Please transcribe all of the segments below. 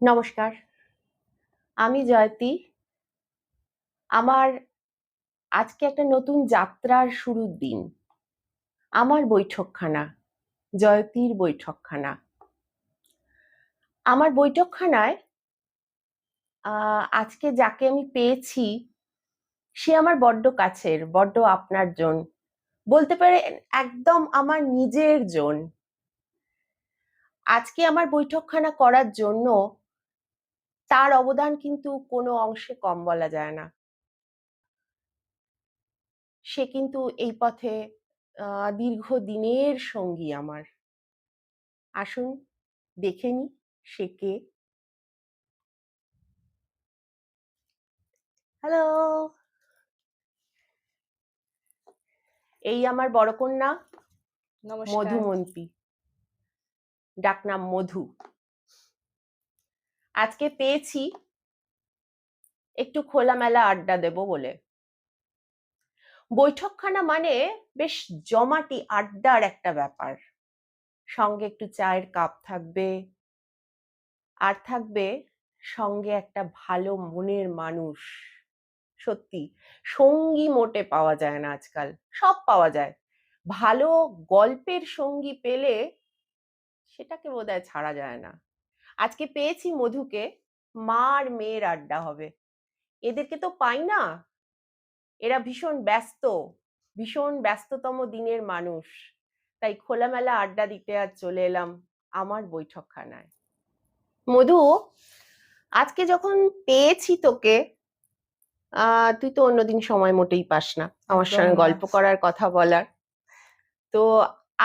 নমস্কার, আমি জয়তী। আমার আজকে একটা নতুন যাত্রার শুরুর দিন। আমার বৈঠকখানা, জয়তীর বৈঠকখানা। আমার বৈঠকখানায় আজকে যাকে আমি পেয়েছি সে আমার বড্ড কাছের, বড্ড আপনার জন, বলতে পারে একদম আমার নিজের জন। আজকে আমার বৈঠকখানা করার জন্য তার অবদান কিন্তু কোনো অংশে কম বলা যায় না। সে কিন্তু এই পথে দীর্ঘদিনের সঙ্গী আমার। আসুন দেখে নি সে কে। হ্যালো, এই আমার বড় কন্যা নমস্কার। মধুমন্তী, ডাকনাম মধু। আজকে পেয়েছি একটু খোলামেলা আড্ডা দেব বলে। বৈঠকখানা মানে বেশ জমাটি আড্ডার একটা ব্যাপার। সঙ্গে একটু চায়ের কাপ থাকবে, আর থাকবে সঙ্গে একটা ভালো মনের মানুষ। সত্যি সঙ্গী মোটে পাওয়া যায় না আজকাল, সব পাওয়া যায়। ভালো গল্পের সঙ্গী পেলে সেটাকে বোধহয় ছাড়া যায় না। আজকে পেয়েছি মধুকে, মা আর মেয়ের আড্ডা হবে। এদেরকে তো পাই না, এরা ভীষণ ব্যস্ত, ভীষণ ব্যস্ততম দিনের মানুষ। তাই খোলামেলা আড্ডা দিতে আজ চলে এলাম আমার বৈঠকখানায়। মধু, আজকে যখন পেয়েছি তোকে, তুই তো অন্যদিন সময় মোটেই পাস না আমার সঙ্গে গল্প করার, কথা বলার। তো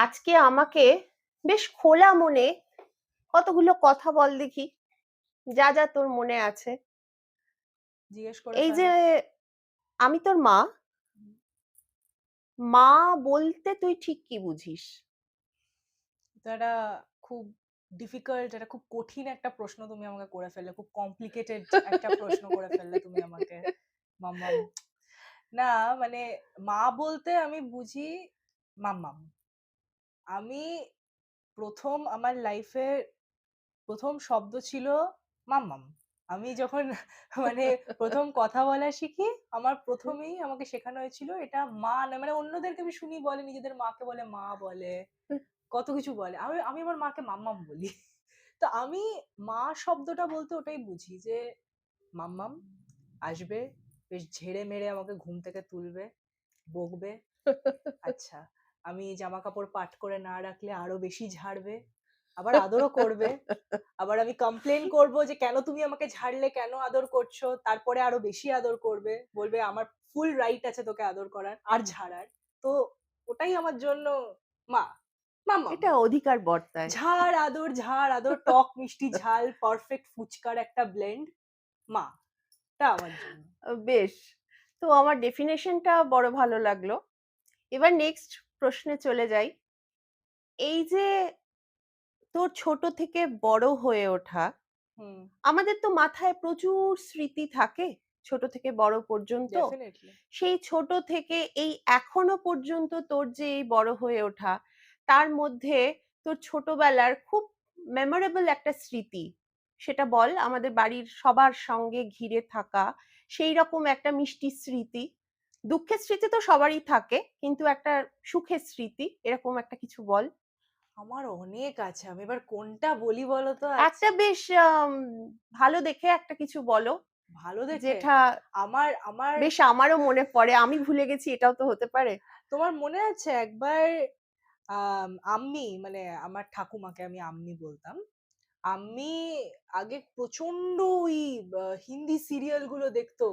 আজকে আমাকে বেশ খোলা মনে কতগুলো কথা বল দেখি, যা যা তোর মনে আছে। জিজ্ঞেস করে এই যে আমি তোর মা, মা বলতে তুই ঠিক কি বুঝিস? এটা খুব ডিফিকাল্ট, এটা খুব কঠিন একটা প্রশ্ন তুমি আমাকে করে ফেললে, খুব কমপ্লিকেটেড একটা প্রশ্ন করে ফেললে তুমি আমাকে মাম্মাম। না মানে মা বলতে আমি বুঝি মাম্মাম। আমি প্রথম আমার লাইফের প্রথম শব্দ ছিল মাম্মাম। আমি যখন মানে প্রথম কথা বলা শিখি, আমার প্রথমেই আমাকে শেখানো হয়েছিল এটা মা না, মানে অন্যদেরকে আমি শুনি বলে নিজেদের মাকে বলে মা বলে, কত কিছু বলে। আমি আমি আমার মাকে মাম্মাম বলি। তো আমি মা শব্দটা বলতে ওটাই বুঝি যে মাম্মাম আসবে, বেশ ঝেড়ে মেরে আমাকে ঘুম থেকে তুলবে, বকবে, আচ্ছা আমি জামা কাপড় পাট করে না রাখলে আরো বেশি ঝাড়বে, আবার আদরও করবে। আবার আমি কমপ্লেন করব যে কেন তুমি আমাকে ঝাড়লে, কেন আদর করছো, তারপরে আরো বেশি আদর করবে, বলবে আমার ফুল রাইট আছে তোকে আদর করার আর ঝাড়ার। তো ওটাই আমার জন্য মা, মাম্মা। এটা অধিকার বর্তায়। ঝাড় আদর, টক মিষ্টি ঝাল, পারফেক্ট ফুচকার একটা ব্লেন্ড। মা, টা আমার জন্য। বেশ, তো আমার ডেফিনেশনটা বড় ভালো লাগলো। এবার নেক্সট প্রশ্নে চলে যাই। এই যে তোর ছোট থেকে বড় হয়ে ওঠা, আমাদের তো মাথায় প্রচুর স্মৃতি থাকে ছোট থেকে বড় পর্যন্ত। ডেফিনেটলি। সেই ছোট থেকে এই এখনো পর্যন্ত তোর যে এই বড় হয়ে ওঠা, তার মধ্যে তোর ছোটবেলার খুব মেমোরেবল একটা স্মৃতি, সেটা বল। আমাদের বাড়ির সবার সঙ্গে ঘিরে থাকা সেই রকম একটা মিষ্টি স্মৃতি। দুঃখের স্মৃতি তো সবারই থাকে, কিন্তু একটা সুখের স্মৃতি, এরকম একটা কিছু বল। আমার অনেক আছে, আমি এবার কোনটা বলি বলো তো? একটা বেশ ভালো দেখে একটা কিছু বলো, ভালো দেখে। যেটা আমার আমার বেশ আমারও মনে পড়ে, আমি ভুলে গেছি, এটাও তো হতে পারে। তোমার মনে আছে একবার আম্মি, মানে আমার ঠাকুমাকে আমি আম্মি বলতাম। আম্মি আগে প্রচন্ড ওই হিন্দি সিরিয়াল গুলো দেখতো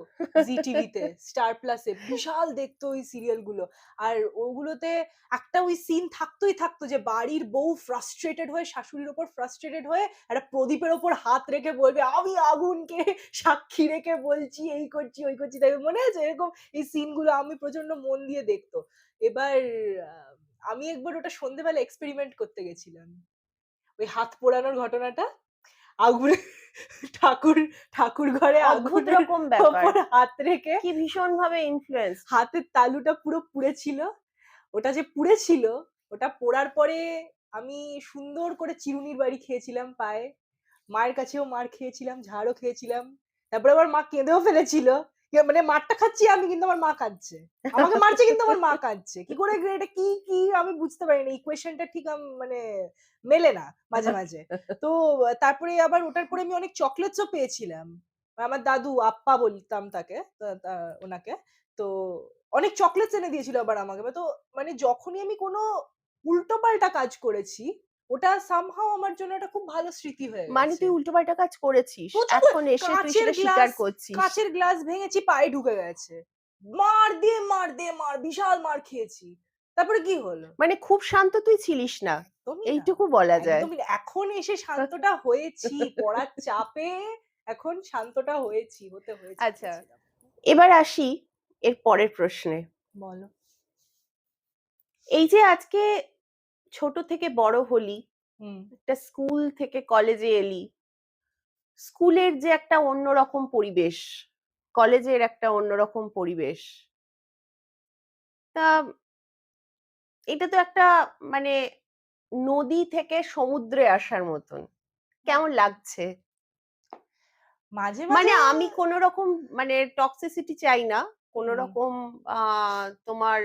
জি টিভিতে, স্টার প্লাসে বিশাল দেখতো ওই সিরিয়াল গুলো। আর ওগুলোতে একটা ওই সিন থাকতো যে বাড়ির বউ ফ্রাস্ট্রেটেড হয়ে, শাশুড়ির ওপর ফ্রাস্ট্রেটেড হয়ে একটা প্রদীপের ওপর হাত রেখে বলবে আমি আগুনকে সাক্ষী রেখে বলছি এই করছি ওই করছি। তাই মনে আছে এরকম এই সিন গুলো আমি প্রচন্ড মন দিয়ে দেখতো। এবার আমি একবার ওটা সন্ধ্যেবেলা এক্সপেরিমেন্ট করতে গেছিলাম, ওই হাত পোড়ানোর ঘটনাটা। আগুনে ঠাকুর ঘরে অদ্ভুত আগুনের রকম ব্যাপার, ওপর হাত রেখে কি ভীষণ ভাবে ইনফ্লুয়েন্স। হাতের তালুটা পুরো পুড়েছিল। ওটা যে পুড়েছিল, ওটা পোড়ার পরে আমি সুন্দর করে চিরুনির বাড়ি খেয়েছিলাম পায়ে। মায়ের কাছেও মার খেয়েছিলাম, ঝাড়ও খেয়েছিলাম। তারপরে আবার মা কেঁদেও ফেলেছিল। মানে মারটা খাচ্ছি আমি, কিন্তু আমার মা কাঁদছে। আমাকে মারছে কিন্তু আমার মা কাঁদছে। কি করে এটা কি আমি বুঝতে পারি না। ইকুয়েশনটা ঠিক মানে মেলে না মাঝে, মাঝে। তো তারপরে আবার ওটার পরে আমি অনেক চকোলেটসও পেয়েছিলাম। আমার দাদু, আপ্পা বলতাম তাকে, উনাকে। তো অনেক চকোলেটস এনে দিয়েছিল আবার আমাকে। তো মানে যখনই আমি কোনো উল্টোপাল্টা কাজ করেছি, ওটা somehow আমার জন্য একটা খুব ভালো স্মৃতি হয়ে মানে গেছে। তুই উল্টোপাল্টা কাজ করেছিস। প্রচুর এখন এসে তুই কাঁচের সেটা স্বীকার গ্লাস করছিস। কাঁচের গ্লাস ভেঙেছি, পায়ে ঢুকে গেছে। মার দিয়ে মার, বিশাল মার খেয়েছি। তারপরে কি হলো? মানে খুব শান্ত তুই ছিলিস না। একদমই না। এইটুকু বলা যায়। একদমই না। এখন এসে শান্তটা হয়েছি। পড়ার চাপে এখন শান্তটা হতে হয়েছে, আচ্ছা, হয়েছিলাম। এবার আসি এর পরের প্রশ্নে। বলো। এই যে আজকে ছোট থেকে বড় হলি, হুম। একটা স্কুল থেকে কলেজে এলি, স্কুলের যে একটা অন্যরকম পরিবেশ, কলেজের একটা অন্যরকম পরিবেশ, তা এটা তো একটা মানে নদী থেকে সমুদ্রে আসার মতন। কেমন লাগছে? মাঝে, মানে মাঝে আমি কোন রকম মানে টক্সিসিটি চাই না, কোন হুম। রকম তোমার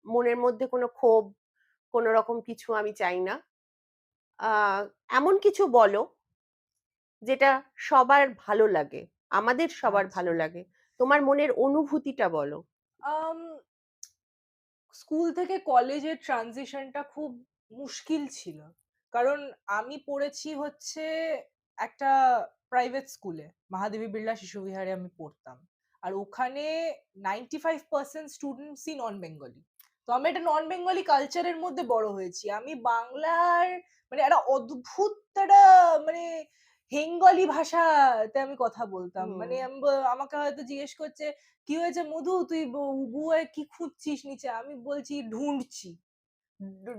মনের মধ্যে কোনো ক্ষোভ, কোন রকম কিছু আমি চাই না। এমন কিছু বলো যেটা সবার ভালো লাগে, আমাদের সবার আচ্ছা। ভালো লাগে। তোমার মনের অনুভূতিটা বলো। আম স্কুল থেকে কলেজের ট্রানজিশনটা খুব মুশকিল ছিল। কারণ আমি পড়েছি হচ্ছে একটা প্রাইভেট স্কুলে। মহাদেবী বিড়লা শিশু বিহারে আমি পড়তাম। আর ওখানে 95% স্টুডেন্টসই নন বেঙ্গলি। তো আমি একটা নন বেঙ্গলি কালচারের মধ্যে বড় হয়েছি। আমি বাংলার মানে একটা অদ্ভুত একটা মানে হেঙ্গলি ভাষাতে আমি কথা বলতাম। হুম। মানে আমাকে হয়তো জিজ্ঞেস করছে, "কি হয়েছে মধু? তুই বুয়ায় কি খুঁজছিস নিচে?" আমি বলছি, "ঢুঁড়ছি।"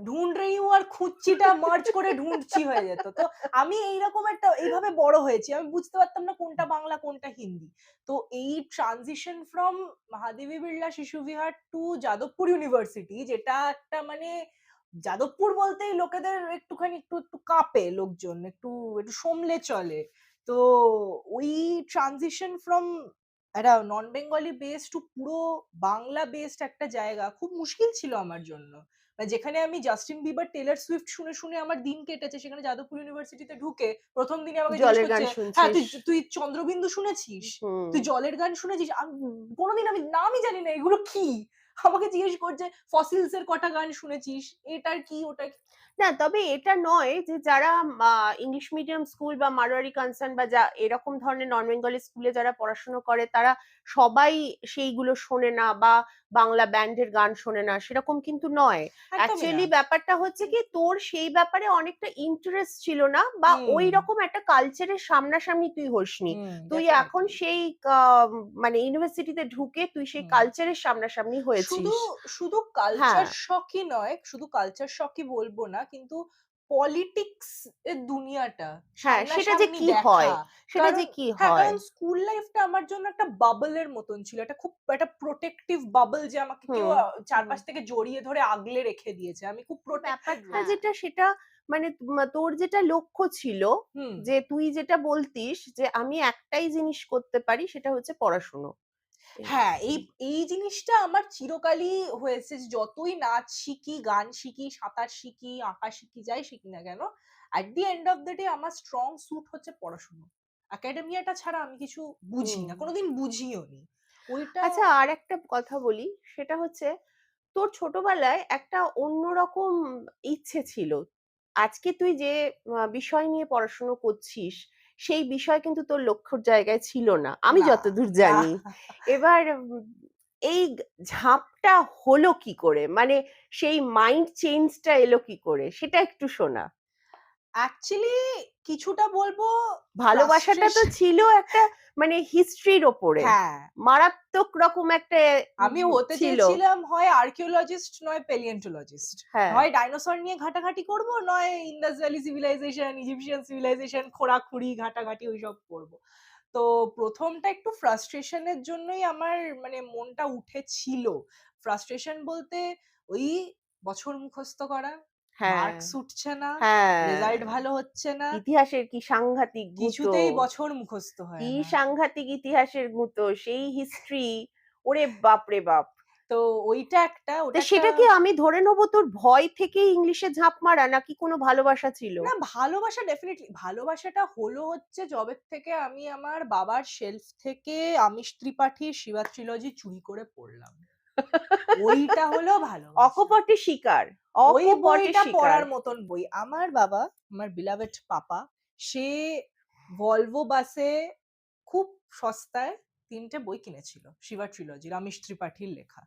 ঢুঁড় রহি হুঁ আর খুঁজছিটা মার্জ করে ঢুঁড়ছি হয়ে যেত। তো আমি এইরকম এইভাবে বড় হয়েছি। আমি বুঝতে পারতাম না কোনটা বাংলা কোনটা হিন্দি। তো এই ট্রানজিশন ফ্রম মহাদেবী বিড়লা শিশু বিহার টু যাদবপুর ইউনিভার্সিটি, যেটা একটা মানে যাদবপুর বলতেই লোকেদের একটুখানি একটু কাঁপে লোকজন। একটু সমলে চলে। তো ওই ট্রানজিশন ফ্রম একটা নন বেঙ্গলি বেস টু পুরো বাংলা বেসড একটা জায়গা খুব মুশকিল ছিল আমার জন্য। যেখানে আমি জাস্টিন বিবার, টেলর সুইফট শুনে আমার দিন কেটেছে, সেখানে যাদবপুর ইউনিভার্সিটিতে ঢুকে ১ম দিনই আমাকে জিজ্ঞেস জলের গান করছে, "হ্যাঁ, শুনছিস? তুই চন্দ্রবিন্দু শুনেছিস? হুম। তুই জলের গান শুনেছিস?" কোনদিন আমি নামই জানি না এগুলো কি? আমাকে জিজ্ঞেস করছে, "ফসিলস এর কটা গান শুনেছিস? এটার কি ওটার কি?" না, তবে এটা নয় যে যারা ইংলিশ মিডিয়াম স্কুল বা মারোয়ারি কনসার্ন বা যা এরকম ধরনের নন বেঙ্গলি স্কুলে যারা পড়াশোনা করে তারা সবাই সেইগুলো শোনে না বা বাংলা ব্যান্ডের গান শোনে না, সেরকম কিন্তু নয়। একদমই না। অ্যাকচুয়ালি ব্যাপারটা হচ্ছে কি, তোর সেই ব্যাপারে অনেকটা ইন্টারেস্ট ছিল না বা হুম, ওই রকম একটা কালচারের সামনাসামনি তুই হসনি। হুম, তুই এখন ডেফিনিটলি। সেই আহ, মানে ইউনিভার্সিটিতে ঢুকে তুই সেই হুম। কালচারের সামনাসামনি শুধু হয়েছিস। শুধু কালচার হ্যাঁ, শকই নয়, শুধু কালচার শকই বলবো না, কিন্তু পলিটিক্স এর দুনিয়াটা হ্যাঁ, সেটা যে সামনাসামনি কি হয়, দেখা। সেটা যে কারণ কি হ্যাঁ, হয়। কারণ স্কুল লাইফটা আমার জন্য একটা বাবলের মতন ছিল। একটা প্রোটেক্টিভ বাবল, যে আমাকে কেউ হুম, হুম। চারপাশ থেকে জড়িয়ে ধরে আগলে রেখে দিয়েছে। আমি খুব প্রোটেক্টেড। ব্যাপারটা হ্যাঁ। যেটা সেটা মানে তোর যেটা লক্ষ্য ছিল, হুম। যে তুই যেটা বলতিস যে আমি একটাই জিনিস করতে পারি, সেটা হচ্ছে পড়াশুনো। হ্যাঁ, এই জিনিসটা আমার চিরকালই হয়েছে যে যতই নাচ শিখি, গান শিখি, সাঁতার শিখি, আঁকা শিখি, যাই শিখি না কেন, at the end of the day আমার স্ট্রং সুট হচ্ছে পড়াশোনা। একাডেমিয়াটা ছাড়া আমি কিছু বুঝি হুম। না। কোনোদিন বুঝিও নি। ওইটা আচ্ছা, আর একটা কথা বলি, সেটা হচ্ছে তোর ছোটবেলায় একটা অন্যরকম ইচ্ছে ছিল। আজকে তুই যে বিষয় নিয়ে পড়াশোনা করছিস, সেই বিষয় কিন্তু তোর লক্ষ্যর জায়গায় ছিল না, আমি না, যতদূর না। জানি। এবার এই ঝাঁপটা হলো কি করে, মানে সেই মাইন্ড চেঞ্জটা এলো কি করে, সেটা একটু শোনা। অ্যাকচুয়ালি কিছুটা বলবো ভালোবাসাটা তো ফ্রাস্ট্রেশন। ছিল একটা মানে হিস্ট্রির ওপরে, হ্যাঁ। মারাত্মক রকম একটা আমি হতে ছিল। চেয়েছিলাম হয় আর্কিওলজিস্ট নয় প্যালিওন্টোলজিস্ট। হ্যাঁ। হয় ডাইনোসর নিয়ে ঘাটাঘাটি করব, নয় Indus valley civilisation, Egyptian civilisation খোঁড়াখুড়ি, ঘাটাঘাটি ওইসব করব। তো ১ম টা একটু ফ্রাস্ট্রেশন এর জন্যই আমার মানে মনটা উঠেছিল। ফ্রাস্ট্রেশন বলতে ওই বছর মুখস্থ করা, হ্যাঁ, মার্কস উঠছে না, হ্যাঁ। রেজাল্ট ভালো হচ্ছে না, ইতিহাসের কি সাংঘাতিক গুঁতো। কিছুতেই বছর মুখস্থ হয় কি না। সাংঘাতিক ইতিহাসের গুঁতো, সেই হিস্ট্রি, ওরে বাপ রে বাপ। তো ওইটা একটা, তো ওটা একটা সেটা কি আমি ধরে নেবো তোর ভয় থেকেই ইংলিশে ঝাঁপ মারা, নাকি কোনো ভালোবাসা ছিল? না, ভালোবাসা ডেফিনেটলি, ভালোবাসাটা হলো হচ্ছে যবে থেকে আমি আমার বাবার শেলফ থেকে আমিষ ত্রিপাঠীর শিবা ট্রিলজি চুরি করে পড়লাম, ওইটা হলো ভালোবাসা। অকপটে শিকার, ওই অকপটে বইটা শিকার। পড়ার মতন বই। আমার বাবা, আমার বিলাভেড পাপা, সে ভলভো বাসে খুব সস্তায় ৩টে বই কিনেছিল শিবা ট্রিলজির, আমিষ ত্রিপাঠীর লেখা।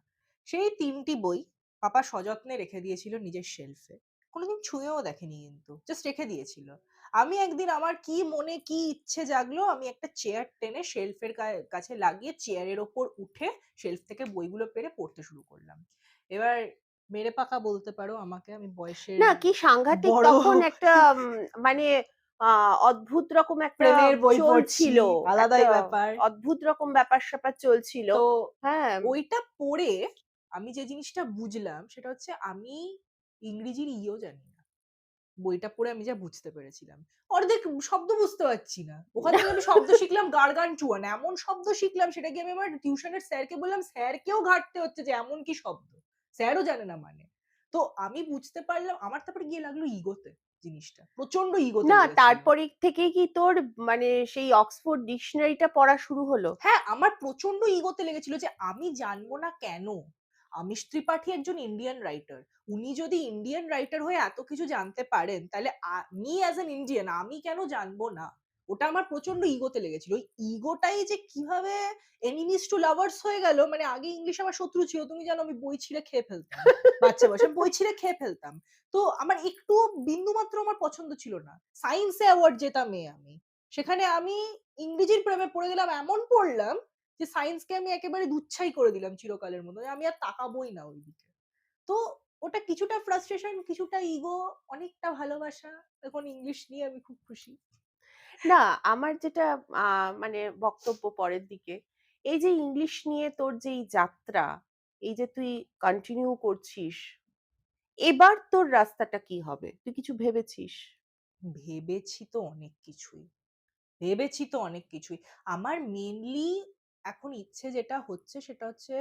সেই ৩টি বই পাপা সযত্নে রেখে দিয়েছিল নিজের শেলফে, কোনোদিন ছুঁয়েও দেখেনি, কিন্তু জাস্ট রেখে দিয়েছিল। আমি একদিন আমার কি মনে কি ইচ্ছে জাগলো, আমি একটা চেয়ার টেনে শেলফের কাছে লাগিয়ে চেয়ারের ওপর উঠে শেলফ থেকে বইগুলো পেরে পড়তে শুরু করলাম। এবার মেরে পাকা বলতে পারো আমাকে, আমি বয়সের না কি সাংঘাতিক বড়, তখন একটা মানে অদ্ভুত রকম একটা প্রেমের বই পড়ছি, চলছিল, আলাদাই একটা ব্যাপার। অদ্ভুত রকম ব্যাপার স্যাপার চলছিল। তো হ্যাঁ, ওইটা পড়ে আমি যে জিনিসটা বুঝলাম সেটা হচ্ছে আমি ইংরেজির ইও জানি না। বইটা পড়ে আমি যা বুঝতে পেরেছিলাম, অর্ধেক শব্দ বুঝতে পারছি না। ওখান থেকে আমি শব্দ শিখলাম গার্গানচুয়ান, এমন শব্দ শিখলাম সেটা গিয়ে আমি আমার টিউশনের স্যারকে বললাম, স্যারকেও ঘাটতে হচ্ছে যে এমন কি শব্দ, স্যারও জানে না মানে। তো আমি বুঝতে পারলাম, আমার তারপরে গিয়ে লাগলো ইগোতে, জিনিসটা প্রচন্ড ইগোতে না লেগেছিল। তারপরে থেকে কি তোর মানে সেই অক্সফোর্ড ডিকশনারিটা পড়া শুরু হলো? হ্যাঁ, আমার প্রচন্ড ইগোতে লেগেছিল যে আমি জানবো না কেন? আমিষ ত্রিপাঠী একজন ইন্ডিয়ান রাইটার। উনি যদি ইন্ডিয়ান রাইটার হয়ে এত কিছু জানতে পারেন, তাহলে আমি অ্যাজ অ্যান ইন্ডিয়ান আমি কেন জানবো না? ওটা আমার প্রচন্ড ইগোতে লেগেছিল। ওই ইগোটাই যে কিভাবে এনিমিস টু লাভার্স হয়ে গেল, মানে আগে ইংলিশ আমার শত্রু ছিল। তুমি জানো আমি বই ছিঁড়ে খেয়ে ফেলতাম। বাচ্চা বয়সে আমি বই ছিঁড়ে খেয়ে ফেলতাম। তো আমার একটুও বিন্দুমাত্র আমার পছন্দ ছিল না। সায়েন্সে অ্যাওয়ার্ড জেতা মেয়ে আমি। সেখানে আমি ইংরেজির প্রেমে পড়ে গেলাম, এমন পড়লাম যে সায়েন্সকে আমি একেবারে দুচ্ছাই করে দিলাম চিরকালের মতো, আমি আর তাকাবোই না ওইদিকে। তো ওটা কিছুটা ফ্রাস্ট্রেশন, কিছুটা ইগো, অনেকটা ভালোবাসা। এখন ইংলিশ নিয়ে আমি খুব খুশি। না আমার যেটা মানে বক্তব্য পরের দিকে, এই যে ইংলিশ নিয়ে তোর যে এই যাত্রা, এই যে তুই কন্টিনিউ করছিস, এবার তোর রাস্তাটা কি হবে তুই কিছু ভেবেছিস? ভেবেছি তো অনেক কিছুই, ভেবেছি তো অনেক কিছুই। আমার মেইনলি এখন ইচ্ছে যেটা হচ্ছে সেটা হচ্ছে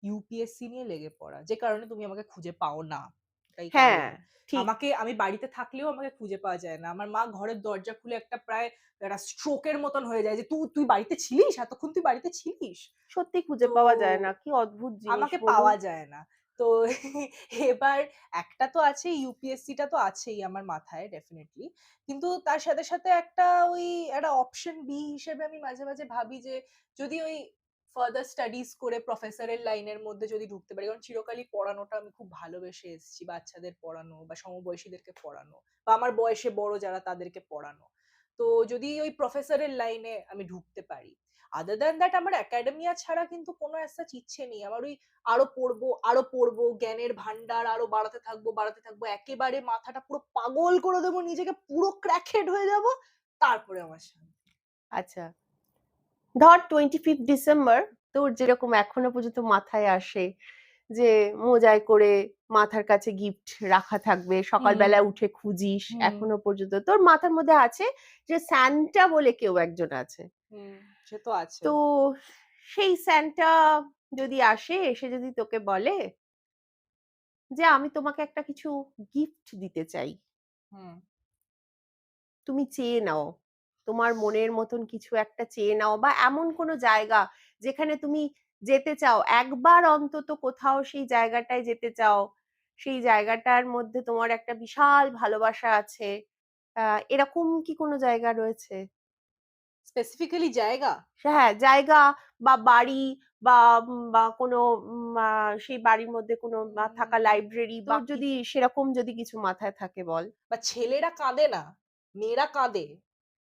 ইউপিএসসি নিয়ে লেগে পড়া, যে কারণে তুমি আমাকে খুঁজে পাও না, এটাই হ্যাঁ, কারণ। ঠিক। আমাকে, আমি বাড়িতে থাকলেও আমাকে খুঁজে পাওয়া যায় না। আমার মা ঘরের দরজা খুলে একটা প্রায় একটা স্ট্রোকের মতন হয়ে যায় যে তুই তুই বাড়িতে ছিলিস, এতক্ষণ তুই বাড়িতে ছিলিস। সত্যি খুঁজে তো পাওয়া যায় না, কি অদ্ভুত জিনিস আমাকে বলুন। পাওয়া যায় না। তো এবার একটা তো আছে, ইউপিএসসিটা তো আছেই আমার মাথায় ডেফিনিটলি। কিন্তু তার সাথে, সাথে একটা ওই একটা অপশন বি হিসেবে আমি মাঝে, মাঝে ভাবি যে যদি ওই ফার্দার স্টাডিজ করে প্রফেসরের লাইনের মধ্যে যদি ঢুকতে পারি। কারণ চিরকালই পড়ানোটা আমি খুব ভালোবেসে এসেছি। বাচ্চাদের পড়ানো বা সমবয়সীদেরকে পড়ানো বা আমার বয়সে বড় যারা তাদেরকে পড়ানো। তো যদি ওই প্রফেসরের লাইনে আমি ঢুকতে পারি। আদার দ্যান দ্যাট আমার একাডেমিয়া ছাড়া কিন্তু কোনো as such ইচ্ছে নেই। আমার ওই আরো পড়বো, জ্ঞানের ভান্ডার আরো বাড়াতে থাকবো, বাড়াতে থাকবো। একেবারে মাথাটা পুরো পাগল করে দেবো, নিজেকে পুরো ক্র্যাকহেড হয়ে যাব। তারপরে আমার শান্তি। আচ্ছা, ধর 25 ডিসেম্বর তোর যেরকম এখনো পর্যন্ত মাথায় আসে যে মোজায় করে মাথার কাছে গিফট রাখা থাকবে, সকালবেলা হুম, উঠে খুঁজিস, হুম, এখনো পর্যন্ত তোর মাথার মধ্যে আছে যে স্যান্টা বলে কেউ একজন আছে। হুম, সে তো আছে। তো সেই স্যান্টা যদি আসে, এসে যদি তোকে বলে যে আমি তোমাকে একটা কিছু গিফট দিতে চাই, হুম। তুমি চেয়ে নাও, তোমার মনের মতন কিছু একটা চেয়ে নাও, বা এমন কোনো জায়গা যেখানে তুমি যেতে চাও, একবার অন্তত কোথাও সেই জায়গাটায় যেতে চাও, সেই জায়গাটার মধ্যে তোমার একটা বিশাল ভালোবাসা আছে, এরকম কি কোনো জায়গা রয়েছে? স্পেসিফিক্যালি জায়গা? হ্যাঁ, জায়গা বা বাড়ি, বা বা কোনো সেই বাড়ির মধ্যে কোনো বা থাকা উম লাইব্রেরি, বা তোর যদি সেরকম যদি কিছু মাথায় থাকে বল। বা ছেলেরা কাঁদে না, মেয়েরা কাঁদে,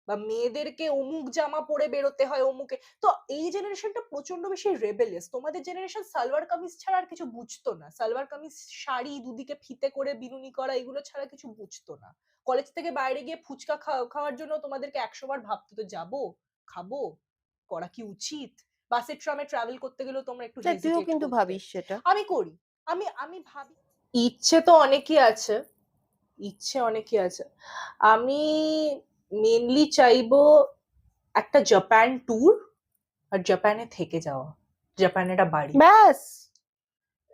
বা মেয়েদেরকে অমুক জামা পরে বেরোতে হয় অমুকে। তো এই জেনারেশনটা প্রচন্ড বেশি রেবেলিয়াস। তোমাদের জেনারেশন সালোয়ার কামিজ ছাড়া আর কিছু বুঝতো না। সালোয়ার কামিজ, শাড়ি, দুদিকে ফিতে করে বিনুনি করা, এগুলো ছাড়া কিছু বুঝতো না। কলেজ থেকে বাইরে গিয়ে ফুচকা খাওয়ার জন্য তোমাদেরকে ১০০ বার ভাবতে তো, যাবো, খাবো, করা কি উচিত? বাসে ট্রামে ট্রাভেল করতে গেলেও তোমরা একটু তা তুইও হেজিটেট কিন্তু করতে। ভাবিস সেটা। আমি করি। আমি ভাবি। ইচ্ছে তো অনেকই আছে। ইচ্ছে অনেকই আছে। আমি মেনলি চাইবো একটা জাপান ট্যুর, আর জাপানে থেকে যাওয়া, জাপানে একটা বাড়ি। ব্যাস।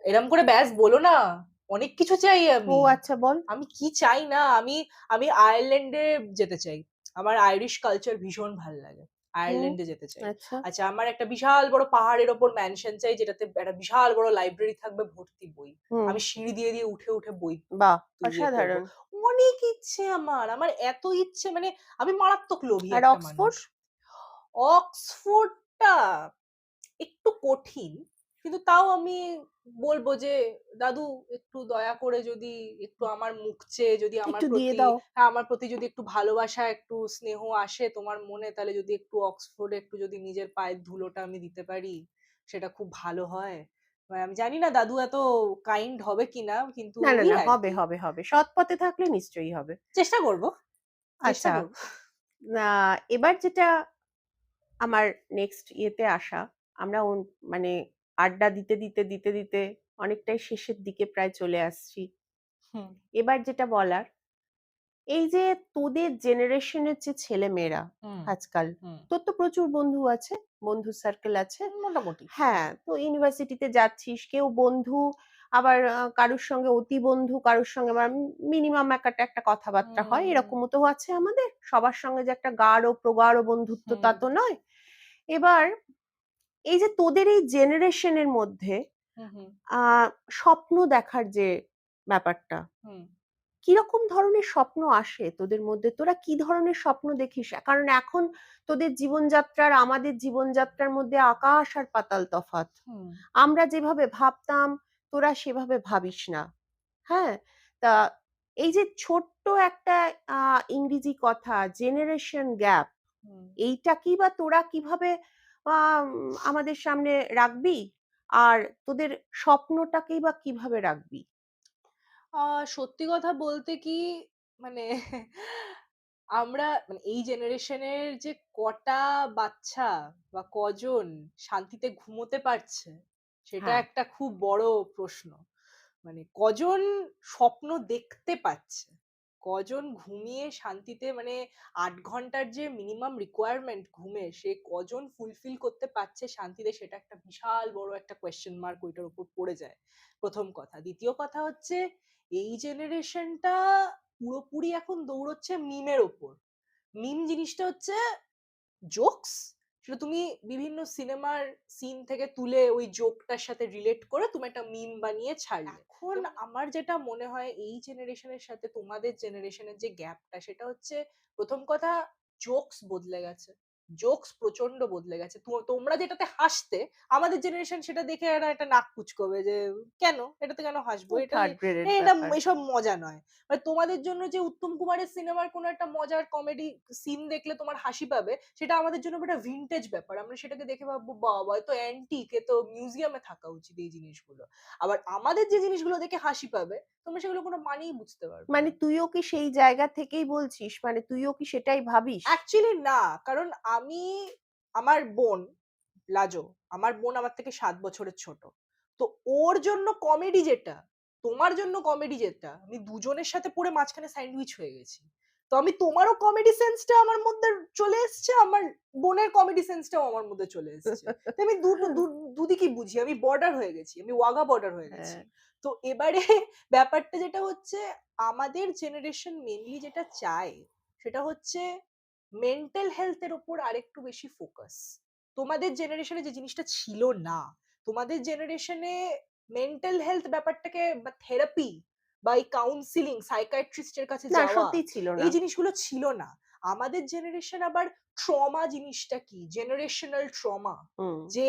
এরম করে ব্যাস বলো না, অনেক কিছু চাই ও আমি। আচ্ছা, বল। আমি কি চাই না, আমি আমি আয়ারল্যান্ডে যেতে চাই। আমার আইরিশ কালচার ভীষণ ভাল লাগে, হুম। আয়ারল্যান্ডে যেতে চাই। আচ্ছা। আচ্ছা, আমার একটা বিশাল বড় পাহাড়ের ওপর ম্যানশন চাই, যেটাতে একটা বিশাল বড় লাইব্রেরি থাকবে ভর্তি বই। হুম। আমি সিঁড়ি দিয়ে দিয়ে উঠে উঠে বই বাহ, ইয়ে করবো। অসাধারণ। অনেক ইচ্ছে আমার, আমার এত ইচ্ছে, মানে আমি মারাত্মক লোভী আর একটা মানুষ। অক্সফোর্ড? অক্সফোর্ডটা একটু কঠিন, কিন্তু তাও আমি বলবো যে দাদু একটু দয়া করে যদি একটু আমার মুখ চেয়ে যদি আমার একটু দিয়ে প্রতি, দাও। হ্যাঁ, আমার প্রতি যদি একটু ভালোবাসা একটু স্নেহ আসে তোমার মনে, তাহলে যদি একটু অক্সফোর্ডে একটু যদি নিজের পায়ের ধুলোটা আমি দিতে পারি, সেটা খুব ভালো হয়। মানে আমি জানি না দাদু এত কাইন্ড হবে কিনা, কিন্তু না, না, ওই না, আর হবে, কি, হবে, হবে। সৎ পথে থাকলে নিশ্চয়ই হবে। চেষ্টা করব, চেষ্টা আচ্ছা, করব। এবার যেটা আমার নেক্সট ইয়েতে আসা, আমরা মানে আড্ডা দিতে, দিতে, দিতে, দিতে অনেকটাই শেষের দিকে প্রায় চলে আসছি। হুম, এবার যেটা বলার, এই যে তোদের জেনারেশনের যে ছেলেমেয়েরা হুম, আজকাল, হুম, তোর তো প্রচুর বন্ধু আছে, বন্ধু সার্কেল আছে। মোটামুটি। হ্যাঁ, তো ইউনিভার্সিটিতে যাচ্ছিস, কেউ বন্ধু, আবার কারোর সঙ্গে অতি বন্ধু, কারোর সঙ্গে আবার মিনিমাম একটা একটা কথাবার্তা হয়, হুম, এরকমও তো আছে আমাদের। সবার সঙ্গে যে একটা গাঢ় প্রগাঢ় বন্ধুত্ব হুম, তা তো নয়। এবার এই যে তোদের এই জেনারেশনের মধ্যে হুম, হুম, আহ স্বপ্ন দেখার যে ব্যাপারটা, হুম, কিরকম ধরনের স্বপ্ন আসে তোদের মধ্যে? তোরা কি ধরনের স্বপ্ন দেখিস? কারণ এখন তোদের জীবনযাত্রার আমাদের জীবনযাত্রার মধ্যে আকাশ আর পাতাল তফাৎ। হুম। আমরা যেভাবে ভাবতাম তোরা সেভাবে ভাবিস না। হ্যাঁ, তা এই যে ছোট্ট একটা ইংরেজি কথা জেনারেশন গ্যাপ, হুম। এইটা কি বা তোরা কিভাবে আমাদের সামনে রাখবি? আর তোদের স্বপ্নটাকেই বা কিভাবে রাখবি? সত্যি কথা বলতে কি, মানে আমরা মানে এই জেনারেশনের যে কটা বাচ্চা বা কজন শান্তিতে ঘুমোতে পারছে, সেটা হ্যাঁ। একটা খুব বড় প্রশ্ন। মানে কজন স্বপ্ন দেখতে পাচ্ছে, কজন ঘুমিয়ে শান্তিতে, মানে ৮ ঘন্টার যে মিনিমাম রিকোয়ারমেন্ট ঘুমের, সে কজন ফুলফিল করতে পারছে শান্তিতে, সেটা একটা বিশাল বড় একটা কোয়েশ্চেন মার্ক ওইটার উপর পড়ে যায়, প্রথম কথা। দ্বিতীয় কথা হচ্ছে, এই জেনারেশনটা পুরোপুরি এখন দৌড়চ্ছে মিমের ওপর। মিম জিনিসটা হচ্ছে জোকস, সেটা তুমি বিভিন্ন সিনেমার সিন থেকে তুলে ওই জোকটার সাথে রিলেট করে তুমি একটা মিম বানিয়ে ছাড়লে। এখন আমার যেটা মনে হয় এই জেনারেশনের সাথে তোমাদের জেনারেশনের যে গ্যাপটা, সেটা হচ্ছে প্রথম কথা, জোকস বদলে গেছে। জোকস প্রচন্ড বদলে গেছে। তোমরা যেটাতে হাসতে, আমাদের জেনারেশন সেটা দেখে একটা নাক কুঁচকোবে যে কেন এটাতে কেন হাসবো, এটা থার্ড গ্রেডের এটা ব্যাপার। এসব মজা নয়। মানে তোমাদের জন্য যে উত্তম কুমারের সিনেমার কোনো একটা মজার কমেডি সিন দেখলে তোমার হাসি পাবে, সেটা আমাদের জন্য একটা ভিনটেজ ব্যাপার। আমরা সেটাকে দেখে ভাববো বাবা এ তো অ্যান্টিক, এ তো মিউজিয়ামে থাকা উচিত এই জিনিসগুলো। আবার আমাদের যে জিনিসগুলো দেখে হাসি পাবে, তোমরা সেগুলো কোনো মানেই বুঝতে পারবে মানে না। তুইও কি সেই জায়গা থেকেই বলছিস? মানে তুইও কি সেটাই ভাবিস? অ্যাকচুয়ালি না, কারণ আমি, আমার বোন লাজো, আমার বোন আমার থেকে ৭ বছরের ছোট। তো ওর জন্য কমেডি যেটা, তোমার জন্য কমেডি যেটা, আমি দুজনের সাথে পড়ে মাঝখানে স্যান্ডউইচ হয়ে গেছি। তো আমি, তোমারও কমেডি সেন্সটা আমার মধ্যে চলে এসছে, আমার বোনের কমেডি সেন্সটাও আমার মধ্যে চলে এসছে। তো আমি দুদিকই বুঝি, আমি বর্ডার হয়ে গেছি, আমি ওয়াঘা বর্ডার হয়ে গেছি। হ্যাঁ। তো এবারে ব্যাপারটা যেটা হচ্ছে, আমাদের জেনারেশন মেনলি যেটা চায়, সেটা হচ্ছে মেন্টাল হেলথ এর উপর আরেকটু বেশি ফোকাস। তোমাদের জেনারেশনে যে জিনিসটা ছিল না, তোমাদের জেনারেশনে মেন্টাল হেলথ ব্যাপারটাকে বা থেরাপি বা এই কাউন্সিলিং সাইকিয়াট্রিস্টের কাছে না, যাওয়া, সত্যিই ছিল না। এই জিনিসগুলো ছিল না। আমাদের জেনারেশন আবার ট্রমা জিনিসটা কি, জেনারেশনাল ট্রমা, হুম। যে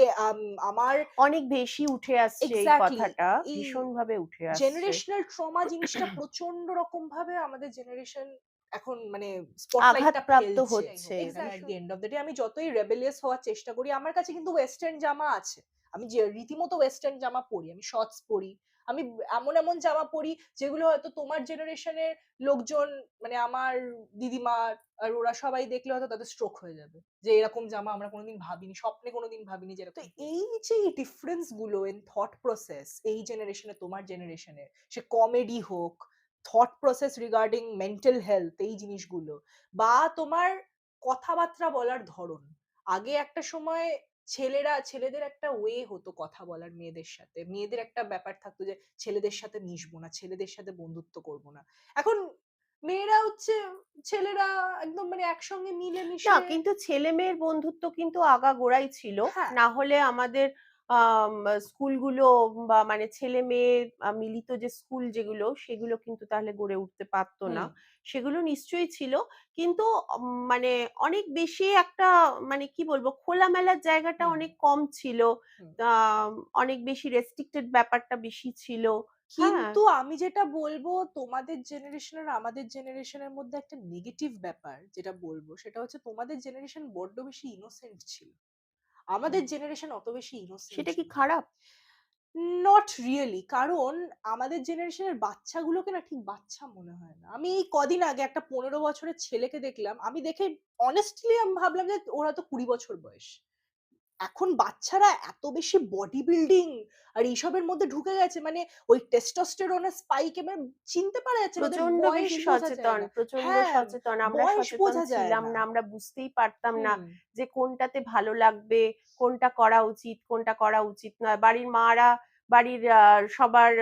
আমার অনেক বেশি উঠে আসছে এই এক্স্যাক্টলি কথাটা, এই ভীষণভাবে উঠে আসছে। জেনারেশনাল ট্রমা জিনিসটা প্রচন্ড রকম ভাবে আমাদের জেনারেশন এখন মানে স্পটলাইটটা আঘাতপ্রাপ্ত ফেলছে। হচ্ছে এক্স্যাক্টলি, এট ভীষণ। The end of the day আমি যতই রেবেলিয়াস হওয়ার চেষ্টা করি, আমার কাছে কিন্তু ওয়েস্টার্ন জামা আছে। আমি যে রীতিমতো ওয়েস্টার্ন জামা পরি, আমি শর্টস পরি, আমি এমন এমন জামা পরি যেগুলো হয়তো তোমার জেনারেশনের লোকজন, মানে আমার দিদিমা আর ওরা সবাই দেখলে হয়তো তাদের স্ট্রোক হয়ে যাবে, যে এরকম জামা আমরা কোনোদিন ভাবিনি, স্বপ্নে কোনোদিন ভাবিনি যে এরকম। তো এই যে ডিফারেন্স গুলো ইন থট প্রসেস, এই জেনারেশনে তোমার জেনারেশনে, সে কমেডি হোক, thought process regarding mental health, এই জিনিসগুলো, বা তোমার কথাবার্তা বলার ধরন। আগে একটা সময় ছেলেদের একটা ওয়ে হতো কথা বলার মেয়েদের সাথে, মেয়েদের একটা ব্যাপার থাকতো যে ছেলেদের সাথে মিশবো না, ছেলেদের সাথে বন্ধুত্ব করবো না। এখন মেয়েরা হচ্ছে, ছেলেরা একদম মানে একসঙ্গে মিলে না, মিশে। কিন্তু ছেলে মেয়ের বন্ধুত্ব কিন্তু আগাগোড়াই ছিল। হ্যাঁ, না হলে আমাদের স্কুলগুলো বা মানে ছেলে মেয়ে মিলিত যে স্কুল যেগুলো সেগুলো কিন্তু তাহলে গড়ে উঠতে পারতো না। হুম, সেগুলো নিশ্চয়ই ছিল, কিন্তু মানে অনেক বেশি একটা মানে কি বলবো, খোলামেলার জায়গাটা হুম, অনেক কম ছিল। হুম। অনেক বেশি রেস্ট্রিক্টেড ব্যাপারটা বেশি ছিল। হ্যাঁ, কিন্তু আমি যেটা বলবো, তোমাদের জেনারেশন আর আমাদের জেনারেশনের মধ্যে একটা নেগেটিভ ব্যাপার যেটা বলবো, সেটা হচ্ছে তোমাদের জেনারেশন বড্ড বেশি ইনোসেন্ট ছিল, আমাদের জেনারেশন অত বেশি ইনোসেন্ট সেটা কি ছিল না। খারাপ? নট রিয়েলি, কারণ আমাদের জেনারেশনের বাচ্চাগুলোকে না ঠিক বাচ্চা মনে হয় না। আমি এই কদিন আগে একটা 15 বছরের ছেলেকে দেখলাম, আমি দেখে অনেস্টলি আমি ভাবলাম যে ওর হয়তো 20 বছর বয়স। এখন বাচ্চারা এত বেশি বডি বিল্ডিং আর এইসবের মধ্যে ঢুকে গেছে, মানে ওই টেস্টোস্টেরনের স্পাইক এবার চিনতে পারা যাচ্ছে না, ওদের প্রচন্ড বয়স বেশি বোঝা যায় সচেতন, না। প্রচন্ড হ্যাঁ, সচেতন। আমরা বয়স সচেতন বোঝা যায় ছিলাম না। না, আমরা বুঝতেই পারতাম না হুম, যে কোনটাতে ভালো লাগবে, কোনটা করা উচিত, কোনটা করা উচিত নয়। বাড়ির মারা, বাড়ির সবার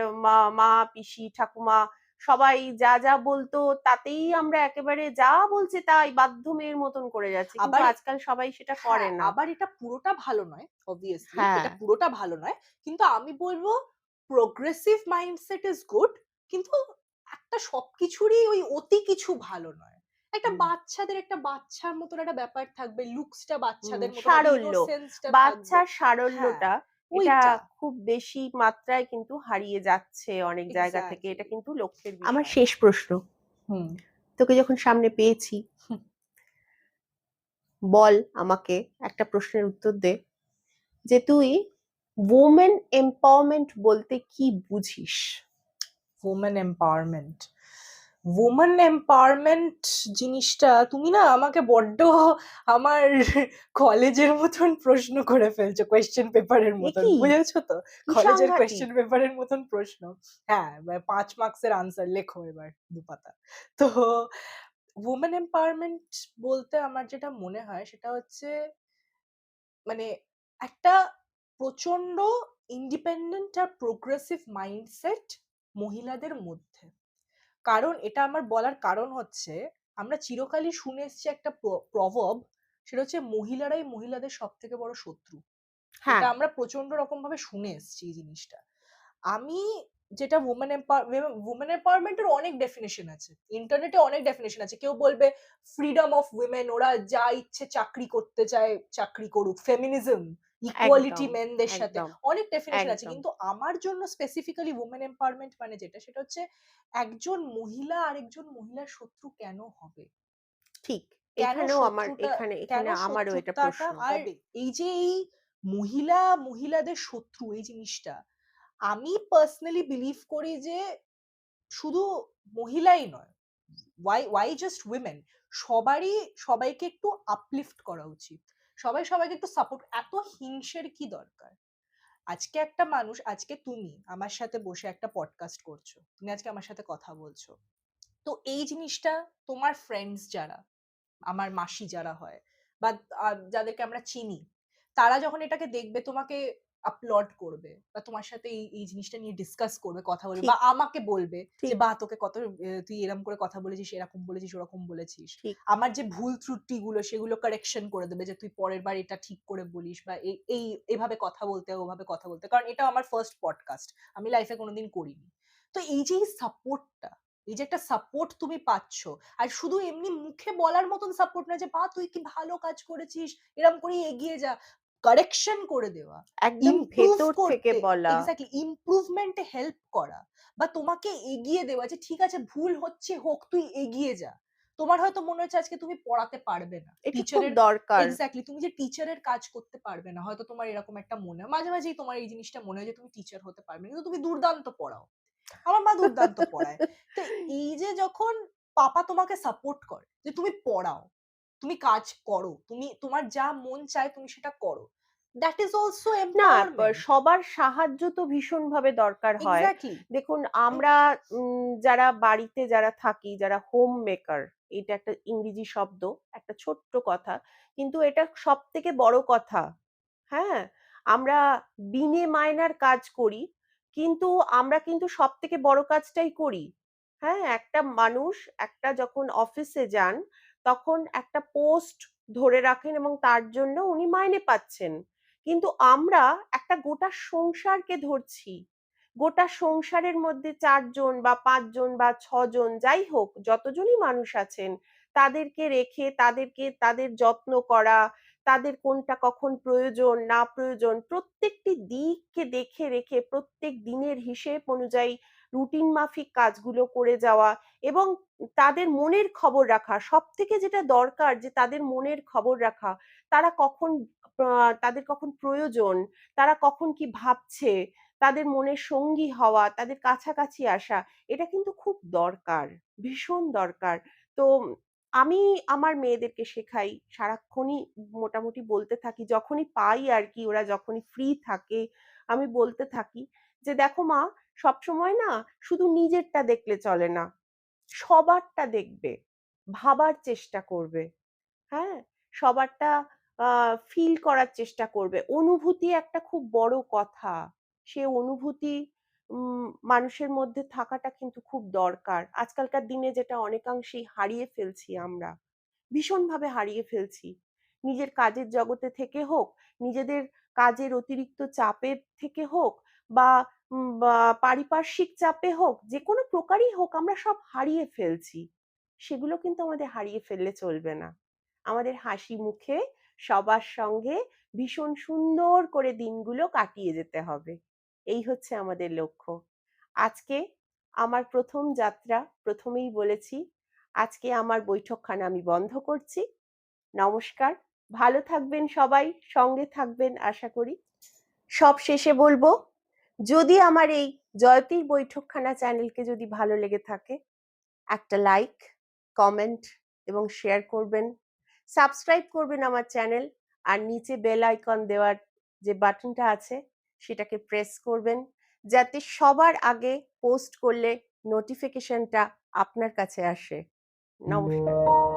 মা, পিসি, ঠাকুমা সবাই যা যা বলতো তাতেই আমরা একেবারে যা বলছে তাই বাধ্য মেয়ের মতন করে যাচ্ছি, কিন্তু আবার আজকাল সবাই সেটা হ্যাঁ, করে না। আবার এটা পুরোটা ভালো নয়, obviously হ্যাঁ, এটা পুরোটা ভালো নয়। কিন্তু আমি বলব progressive mindset is good, কিন্তু একটা সবকিছুরই ওই অতি কিছু ভালো নয়। একটা হুম, বাচ্চাদের একটা বাচ্চার মতন একটা ব্যাপার থাকবে, লুকসটা বাচ্চাদের মতন হবে, সারল্য, ইনোসেন্সটা থাকবে। বাচ্চার হ্যাঁ, সারল্যটা এটা ওইটা। খুব বেশি মাত্রায় কিন্তু হারিয়ে যাচ্ছে অনেক জায়গা থেকে। এটা এক্সাক্টলি। কিন্তু লক্ষ্যের বিষয়। আমার শেষ প্রশ্ন, হুম। তোকে যখন সামনে পেয়েছি, বল আমাকে, একটা প্রশ্নের উত্তর দে যে তুই ওমেন এম্পাওয়ারমেন্ট বলতে কি বুঝিস? ওমেন এম্পাওয়ারমেন্ট, ওমেন এম্পাওয়ারমেন্ট জিনিসটা তুমি না আমাকে বড্ড আমার কলেজের মতন প্রশ্ন করে ফেলছো, কোয়েশ্চেন পেপারের এ মতন, কি, বুঝেছো তো? কি কলেজের সাংঘাতিক! কোয়েশ্চেন পেপারের মতন প্রশ্ন। হ্যাঁ, 5 মার্কসের আনসার লেখো এবার 2 পাতা। তো ওমেন এম্পাওয়ারমেন্ট বলতে আমার যেটা মনে হয় সেটা হচ্ছে মানে একটা প্রচন্ড ইন্ডিপেন্ডেন্ট আর প্রোগ্রেসিভ মাইন্ডসেট মহিলাদের মধ্যে। কারণ এটা আমার বলার কারণ হচ্ছে, আমরা চিরকালই শুনে এসেছি একটা প্রভাব, সেটা হচ্ছে মহিলারাই মহিলাদের সব থেকে বড় শত্রু। হ্যাঁ, এটা আমরা প্রচন্ড রকম ভাবে শুনে এসেছি এই জিনিসটা। আমি যেটা উমেন এম্পাওয়ারমেন্টের অনেক ডেফিনেশন আছে, ইন্টারনেটে অনেক ডেফিনেশন আছে। কেউ বলবে ফ্রিডম অফ উইমেন, ওরা যা ইচ্ছে চাকরি করতে চায় চাকরি করুক, ফেমিনিজম, ইকুয়ালিটি একদম, মেনদের সাথে, একদম, অনেক ডেফিনেশন আছে। একদম কিন্তু আমার জন্য স্পেসিফিক্যালি উমেন এম্পাওয়ারমেন্ট মানে যেটা, সেটা হচ্ছে একজন মহিলা আরেকজন মহিলার শত্রু কেন হবে, ঠিক। কেন এখানেও আমার, শত্রুটা, কেন এখানে আমারও এটা শত্রুতাটা প্রশ্ন। হবে। এই যে এই মহিলাদের শত্রু এই জিনিসটা, আমি পার্সোনালি বিলিভ করি যে শুধু মহিলাই নয়, ওয়াই জাস্ট উইমেন, সবারই সবাইকে একটু আপলিফট করা উচিত, সবাইকে একটু সাপোর্ট। এত হিংসের কি দরকার? আজকে একটা মানুষ, আজকে তুমি আমার সাথে বসে একটা পডকাস্ট করছো, তুমি আজকে আমার সাথে কথা বলছো, তো এই জিনিসটা তোমার ফ্রেন্ডস যারা, আমার মাসি যারা হয়, বা যাদেরকে আমরা চিনি, তারা যখন এটাকে দেখবে তোমাকে আপলোড করবে, বা তোমার সাথে এই জিনিসটা নিয়ে ডিসকাস করবে, কথা বলবে, বা ঠিক, আমাকে বলবে যে ঠিক, বাহ তোকে কত তুই এরকম করে কথা বলেছিস, এরকম বলেছিস, ওরকম বলেছিস। ঠিক। আমার যে ভুল ত্রুটি গুলো সেগুলো কারেকশন করে দেবে, যে তুই পরের বার এটা ঠিক করে বলিস, বা এভাবে কথা বলতে, ওভাবে কথা বলতে। কারণ এটা আমার ফার্স্ট পডকাস্ট, আমি লাইফে কোনোদিন করিনি। তো এই যে এই সাপোর্টটা, এই যে একটা সাপোর্ট তুমি পাচ্ছ, আর শুধু এমনি মুখে বলার মতন সাপোর্ট না যে বা তুই কি ভালো কাজ করেছিস, এরকম করে এগিয়ে যা, কারেকশন করে দেওয়া, একদম ইমপ্রুভ ভেতর থেকে করতে, বলা। এক্স্যাক্টলি ইমপ্রুভমেন্টে হেল্প করা, বা তোমাকে এগিয়ে দেওয়া যে ঠিক আছে ভুল হচ্ছে হোক, তুই এগিয়ে যা। তোমার হয়তো মনে হচ্ছে আজকে তুমি পড়াতে পারবে না, এটা খুব টিচারের, দরকার। এক্স্যাক্টলি তুমি যে টিচারের কাজ করতে পারবে না, হয়তো তোমার এরকম একটা মনে হয়, মাঝে মাঝেই তোমার এই জিনিসটা মনে হয় যে তুমি টিচার হতে পারবে না, কিন্তু তুমি দুর্দান্ত পড়াও, আমার মা দুর্দান্ত পড়ায়। তো এই যে যখন পাপা তোমাকে সাপোর্ট করে যে তুমি পড়াও, তুমি কাজ করো, তুমি তোমার যা মন চায় তুমি সেটা করো, দ্যাট ইজ অলসো না, এম্পাওয়ারমেন্ট। সবার সাহায্য তো ভীষণভাবে দরকার হয়। এক্স্যাক্টলি। দেখুন আমরা যারা বাড়িতে যারা থাকি, যারা হোম মেকার, এটা একটা ইংরেজি শব্দ, একটা ছোট্ট কথা। কিন্তু এটা সবথেকে বড় কথা। হ্যাঁ? আমরা বিনে মায়নার কাজ করি। কিন্তু আমরা কিন্তু সবথেকে বড় কাজটাই করি। হ্যাঁ? একটা মানুষ একটা যখন অফিসে যান, তখন একটা পোস্ট ধরে রাখেন এবং তার জন্য উনি মাইনে পাচ্ছেন। কিন্তু আমরা একটা গোটা সংসারকে ধরছি। গোটা সংসারের মধ্যে ৪ জন বা ৫ জন বা ৬ জন যাই হোক যতজনই মানুষ আছেন তাদেরকে রেখে তাদেরকে তাদের যত্ন করা, তাদের কোনটা কখন প্রয়োজন না প্রয়োজন প্রত্যেকটি দিককে দেখে রেখে প্রত্যেক দিনের হিসেব অনুযায়ী রুটিন মাফিক কাজগুলো করে যাওয়া এবং তাদের মনের খবর রাখা। সবথেকে যেটা দরকার যে তাদের মনের খবর রাখা। তারা কখন তাদের কখন প্রয়োজন, তারা কখন কি ভাবছে, তাদের মনের সঙ্গী হওয়া, তাদের কাছাকাছি আসা, এটা কিন্তু খুব দরকার, ভীষণ দরকার। তো আমি আমার মেয়েদেরকে শেখাই, সারাক্ষণই মোটামুটি বলতে থাকি, যখনই পাই আর কি, ওরা যখনই ফ্রি থাকে, আমি বলতে থাকি যে, "দেখো মা, সবসময় না শুধু নিজেরটা দেখলে চলে না, সবারটা দেখবে, ভাবার চেষ্টা করবে।" হ্যাঁ? সবারটা ফিল করার চেষ্টা করবে। অনুভূতি একটা খুব বড় কথা। সে অনুভূতি মানুষের মধ্যে থাকাটা কিন্তু খুব দরকার। আজকালকার দিনে যেটা অনেকাংশেই হারিয়ে ফেলছি আমরা। ভীষণভাবে হারিয়ে ফেলছি। নিজের কাজের জগতে থেকে হোক, নিজেদের কাজের অতিরিক্ত চাপের থেকে হোক বা পারিপার্শ্বিক চাপে হোক, যেকোনো প্রকারই হোক আমরা সব হারিয়ে ফেলছি। সেগুলো কিন্তু আমাদের হারিয়ে ফেললে চলবে না। আমাদের হাসি মুখে সবার সঙ্গে ভীষণ সুন্দর করে দিনগুলো কাটিয়ে যেতে হবে। এই হচ্ছে আমাদের লক্ষ্য। আজকে আমার ১ম যাত্রা, প্রথমেই বলেছি, আজকে আমার বৈঠকখানা আমি বন্ধ করছি। নমস্কার। ভালো থাকবেন সবাই, সঙ্গে থাকবেন আশা করি। সবশেষে বলবো, যদি আমার এই জয়তীর বৈঠকখানা চ্যানেলকে যদি ভালো লেগে থাকে, একটা লাইক, কমেন্ট এবং শেয়ার করবেন। সাবস্ক্রাইব করবেন আমার চ্যানেল আর নিচে বেল আইকন দেওয়ার যে বাটনটা আছে সেটাকে প্রেস করবেন যাতে সবার আগে পোস্ট করলে নোটিফিকেশনটা আপনার কাছে আসে। নমস্কার।